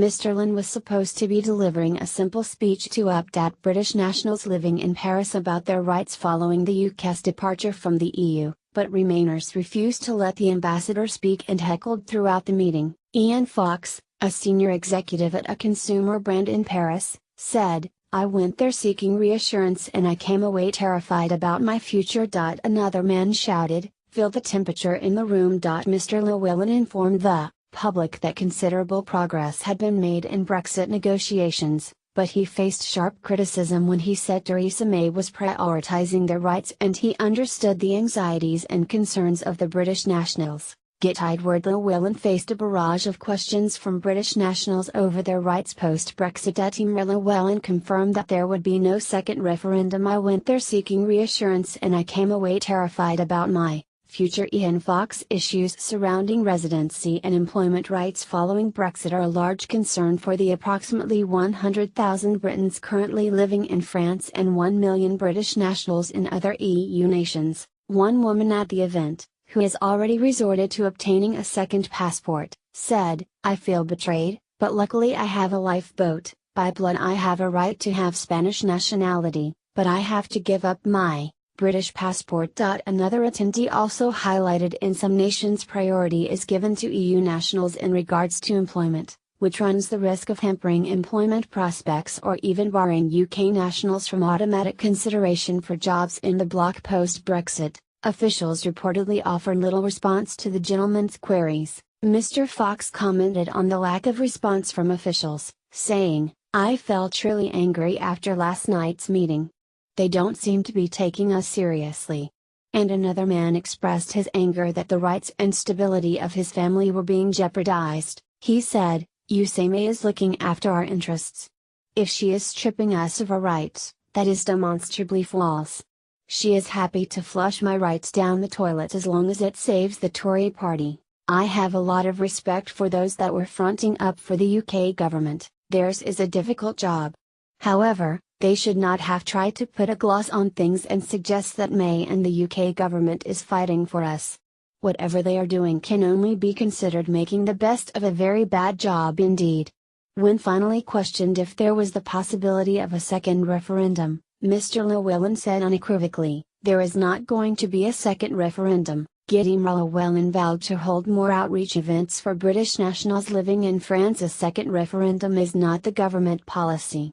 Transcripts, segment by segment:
Mr. Lin was supposed to be delivering a simple speech to update British nationals living in Paris about their rights following the UK's departure from the EU, but Remainers refused to let the ambassador speak and heckled throughout the meeting. Ian Fox, a senior executive at a consumer brand in Paris, said, "I went there seeking reassurance and I came away terrified about my future." Another man shouted, "Feel the temperature in the room." Mr. Llewellyn informed the public that considerable progress had been made in Brexit negotiations, but he faced sharp criticism when he said Theresa May was prioritising their rights and he understood the anxieties and concerns of the British nationals. Edward Llewellyn faced a barrage of questions from British nationals over their rights post-Brexit. Llewellyn confirmed that there would be no second referendum. "I went there seeking reassurance and I came away terrified about my future." Ian Fox, issues surrounding residency and employment rights following Brexit are a large concern for the approximately 100,000 Britons currently living in France and 1 million British nationals in other EU nations. One woman at the event, who has already resorted to obtaining a second passport, said, "I feel betrayed, but luckily I have a lifeboat. By blood I have a right to have Spanish nationality, but I have to give up my British passport." Another attendee also highlighted in some nations priority is given to EU nationals in regards to employment, which runs the risk of hampering employment prospects or even barring UK nationals from automatic consideration for jobs in the bloc post-Brexit. Officials reportedly offered little response to the gentleman's queries. Mr. Fox commented on the lack of response from officials, saying, "I felt truly angry after last night's meeting. They don't seem to be taking us seriously." And another man expressed his anger that the rights and stability of his family were being jeopardized. He said, "You say May is looking after our interests. If she is stripping us of our rights, that is demonstrably false. She is happy to flush my rights down the toilet as long as it saves the Tory party. I have a lot of respect for those that were fronting up for the UK government. Theirs is a difficult job. However, they should not have tried to put a gloss on things and suggest that May and the UK government is fighting for us. Whatever they are doing can only be considered making the best of a very bad job indeed." When finally questioned if there was the possibility of a second referendum, Mr. Llewellyn said unequivocally, "There is not going to be a second referendum." Llewellyn vowed to hold more outreach events for British nationals living in France. A second referendum is not the government policy.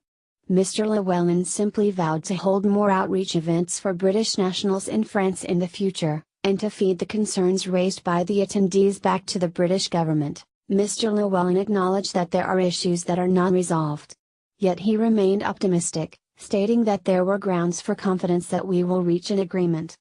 Mr. Llewellyn simply vowed to hold more outreach events for British nationals in France in the future, and to feed the concerns raised by the attendees back to the British government. Mr. Llewellyn acknowledged that there are issues that are non-resolved. Yet he remained optimistic, stating that there were grounds for confidence that we will reach an agreement.